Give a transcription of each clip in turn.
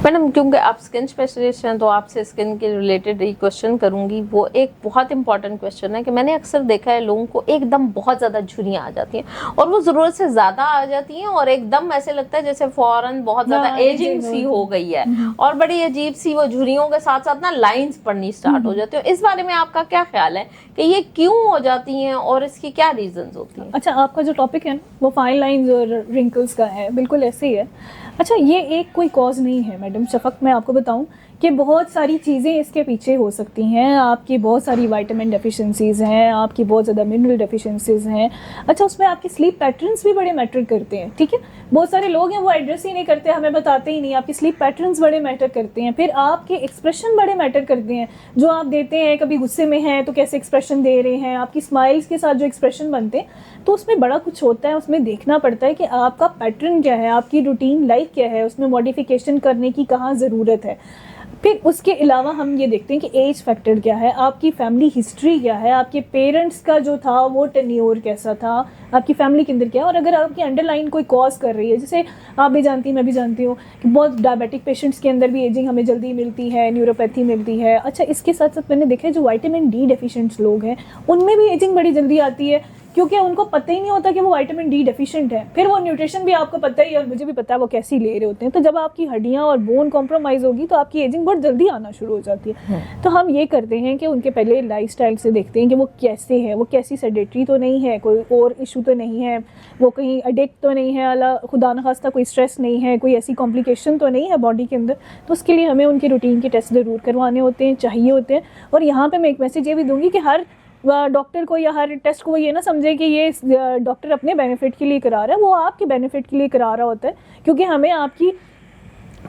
Madam क्योंकि आप skin specialist हैं तो आपसे स्किन के रिलेटेड ही क्वेश्चन करूंगी। वो एक बहुत इंपॉर्टेंट क्वेश्चन है कि मैंने अक्सर देखा है लोगों को एकदम बहुत ज़्यादा झुर्रियाँ आ जाती हैं और वो ज़रूरत से ज़्यादा आ जाती हैं और एकदम ऐसे लगता है जैसे फौरन बहुत ज़्यादा एजिंग सी हो गई है और बड़ी अजीब सी वो झुर्रियों के साथ साथ ना लाइन्स पड़नी स्टार्ट हो जाती है। इस बारे में आपका क्या ख्याल है कि ये क्यों हो जाती हैं और इसकी क्या रीजंस होती हैं? अच्छा, आपका जो टॉपिक है वो फाइन लाइंस और रिंकल्स का है, बिल्कुल ऐसे ही है। अच्छा, ये एक कोई कॉज नहीं है मैडम शफक, मैं आपको बताऊं कि बहुत सारी चीज़ें इसके पीछे हो सकती हैं। आपकी बहुत सारी विटामिन डेफिशिएंसीज़ हैं, आपकी बहुत ज़्यादा मिनरल डेफिशिएंसीज़ हैं। अच्छा, उसमें आपके स्लीप पैटर्न्स भी बड़े मैटर करते हैं, ठीक है। बहुत सारे लोग हैं वो एड्रेस ही नहीं करते, हमें बताते ही नहीं। आपके स्लीप पैटर्न्स बड़े मैटर करते हैं, फिर आपके एक्सप्रेशन बड़े मैटर करते हैं जो आप देते हैं। कभी गुस्से में हैं तो कैसे एक्सप्रेशन दे रहे हैं, आपकी स्माइल्स के साथ जो एक्सप्रेशन बनते हैं, तो उसमें बड़ा कुछ होता है। उसमें देखना पड़ता है कि आपका पैटर्न क्या है, आपकी रूटीन लाइफ क्या है, उसमें मॉडिफिकेशन करने की कहाँ ज़रूरत है। फिर उसके अलावा हम ये देखते हैं कि एज फैक्टर क्या है, आपकी फैमिली हिस्ट्री क्या है, आपके पेरेंट्स का जो था वो टेन्योर कैसा था, आपकी फैमिली के अंदर क्या है। और अगर आपकी अंडरलाइन कोई कॉज कर रही है, जैसे आप भी जानती हैं मैं भी जानती हूँ कि बहुत डायबिटिक पेशेंट्स के अंदर भी एजिंग हमें जल्दी मिलती है, न्यूरोपैथी मिलती है। अच्छा, इसके साथ साथ मैंने देखा है जो विटामिन डी डेफिशिएंट लोग हैं उनमें भी एजिंग बड़ी जल्दी आती है, क्योंकि उनको पता ही नहीं होता कि वो विटामिन डी डेफिशिएंट है। फिर वो न्यूट्रिशन भी आपको पता ही है और मुझे भी पता है वो कैसी ले रहे होते हैं। तो जब आपकी हड्डियां और बोन कॉम्प्रोमाइज़ होगी तो आपकी एजिंग बहुत जल्दी आना शुरू हो जाती है। तो हम ये करते हैं कि उनके पहले लाइफस्टाइल से देखते हैं कि वो कैसे है, वो कैसी सेडेटरी तो नहीं है, कोई और इशू तो नहीं है, वो कहीं एडिक्ट तो नहीं है, अल्लाह खुदा न खास्ता कोई स्ट्रेस नहीं है, कोई ऐसी कॉम्प्लिकेशन तो नहीं है बॉडी के अंदर। तो उसके लिए हमें उनके रूटीन के टेस्ट ज़रूर करवाने होते हैं, चाहिए होते हैं। और यहाँ पर मैं एक मैसेज ये भी दूँगी कि हर डॉक्टर को या हर टेस्ट को ये ना समझे कि ये डॉक्टर अपने बेनिफिट के लिए करा रहा है, वो आपके बेनिफिट के लिए करा रहा होता है। क्योंकि हमें आपकी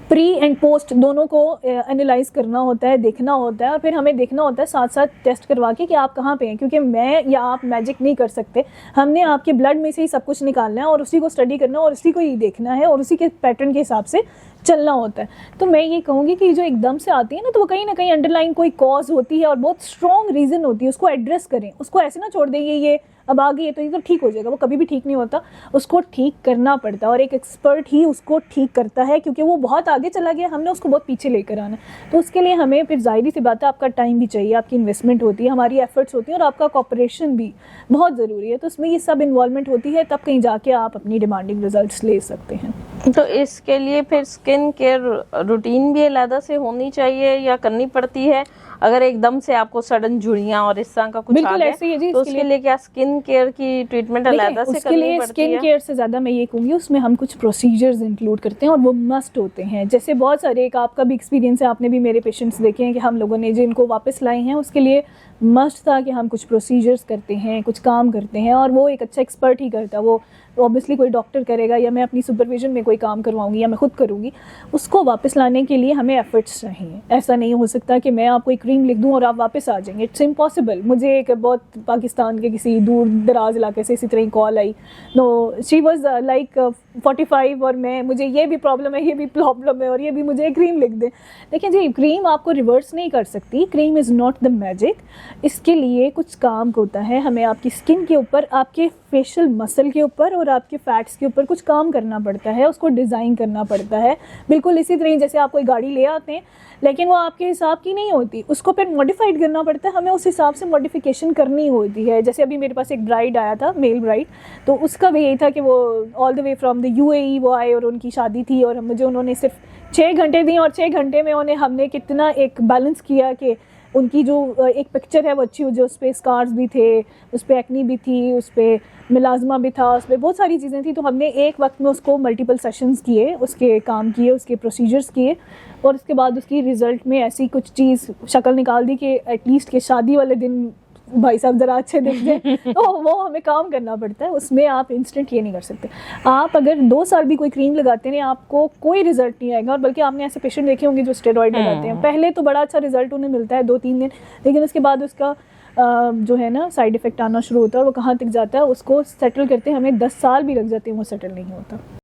प्री एंड पोस्ट दोनों को एनालाइज करना होता है, देखना होता है, और फिर हमें देखना होता है साथ साथ टेस्ट करवा के कि आप कहाँ पे हैं। क्योंकि मैं या आप मैजिक नहीं कर सकते, हमने आपके ब्लड में से ही सब कुछ निकालना है और उसी को स्टडी करना है और उसी को ही देखना है और उसी के पैटर्न के हिसाब से चलना होता है। तो मैं ये कहूँगी कि जो एकदम से आती है ना, तो वो कहीं ना कहीं अंडरलाइन कोई कॉज होती है और बहुत स्ट्रॉन्ग रीज़न होती है। उसको एड्रेस करें, उसको ऐसे ना छोड़ देंगे ये अब आ गई है तो ये तो ठीक हो जाएगा, वो कभी भी ठीक नहीं होता, उसको ठीक करना पड़ता है और एक एक्सपर्ट ही उसको ठीक करता है, क्योंकि वो बहुत आगे चला गया, हमने उसको बहुत पीछे लेकर आना है। तो उसके लिए हमें फिर जाहिर सी बात है आपका टाइम भी चाहिए, आपकी इन्वेस्टमेंट होती है, हमारी एफर्ट्स होती हैं और आपका कॉपरेशन भी बहुत ज़रूरी है। तो उसमें ये सब इन्वॉल्वमेंट होती है, तब कहीं जाके आप अपनी डिमांडिंग रिजल्ट्स ले सकते हैं। तो इसके लिए फिर स्किन केयर रूटीन भी अलग से होनी चाहिए या करनी पड़ती है? अगर एकदम से आपको सडन झुर्रियां और इस तरह का कुछ आ गया तो उसके लिए क्या स्किन केयर की ट्रीटमेंट अलग से करनी पड़ती है? उसके लिए स्किन केयर से ज़्यादा मैं ये कहूँगी उसमें हम कुछ प्रोसीजर्स इंक्लूड करते हैं और वो मस्ट होते हैं। जैसे बहुत सारे, एक आपका भी एक्सपीरियंस है, आपने भी मेरे पेशेंट्स देखे हैं कि हम लोगों ने जिनको वापस लाए हैं उसके लिए मस्ट था कि हम कुछ प्रोसीजर्स करते हैं, कुछ काम करते हैं, और वो एक अच्छा एक्सपर्ट ही करता है। वो ऑब्वियसली कोई डॉक्टर करेगा या मैं अपनी सुपरविजन में कोई काम करवाऊंगी या मैं खुद करूंगी। उसको वापस लाने के लिए हमें एफर्ट्स चाहिए। ऐसा नहीं हो सकता कि मैं आपको एक क्रीम लिख दूं और आप वापस आ जाएंगे, इट्स इम्पॉसिबल। मुझे एक बहुत पाकिस्तान के किसी दूर दराज इलाके से इसी तरह कॉल आई, तो शी वॉज लाइक 45 और मुझे ये भी प्रॉब्लम है, ये भी प्रॉब्लम है और ये भी मुझे क्रीम लिख दें। देखिए जी, क्रीम आपको रिवर्स नहीं कर सकती, cream is not the magic. इसके लिए कुछ काम होता है, हमें आपकी स्किन के ऊपर, आपके फेशियल मसल के ऊपर और आपके फैट्स के ऊपर कुछ काम करना पड़ता है, उसको डिज़ाइन करना पड़ता है। बिल्कुल इसी तरह जैसे आप कोई गाड़ी ले आते हैं लेकिन वो आपके हिसाब की नहीं होती, उसको फिर मॉडिफाइड करना पड़ता है, हमें उस हिसाब से मॉडिफिकेशन करनी होती है। जैसे अभी मेरे पास एक ब्राइड आया था, मेल ब्राइड, तो उसका भी यही था कि वो all the way from the UAE वो आए और उनकी शादी थी और मुझे उन्होंने सिर्फ 6 घंटे दी और 6 घंटे में हमने कितना एक बैलेंस किया कि उनकी जो एक पिक्चर है वो अच्छी हो जाए। उस पर स्कार्स भी थे, उस पर एक्नी भी थी, उस पर मिलाजमा भी था, उस पर बहुत सारी चीज़ें थी। तो हमने एक वक्त में उसको मल्टीपल सेशंस किए, उसके काम किए, उसके प्रोसीजर्स किए और उसके बाद उसकी रिज़ल्ट में ऐसी कुछ चीज़ शक्ल निकाल दी कि एटलीस्ट के शादी वाले दिन भाई साहब ज़रा अच्छे दिख जाए। तो वो हमें काम करना पड़ता है, उसमें आप इंस्टेंट ये नहीं कर सकते। आप अगर 2 साल भी कोई क्रीम लगाते हैं आपको कोई रिजल्ट नहीं आएगा। और बल्कि आपने ऐसे पेशेंट देखे होंगे जो स्टेरॉइड लगाते हैं, पहले तो बड़ा अच्छा रिजल्ट उन्हें मिलता है 2-3 दिन, लेकिन उसके बाद उसका जो है ना साइड इफ़ेक्ट आना शुरू होता है और वो कहाँ तक जाता है उसको सेटल करते हैं हमें 10 साल भी लग जाते हैं, वो सेटल नहीं होता।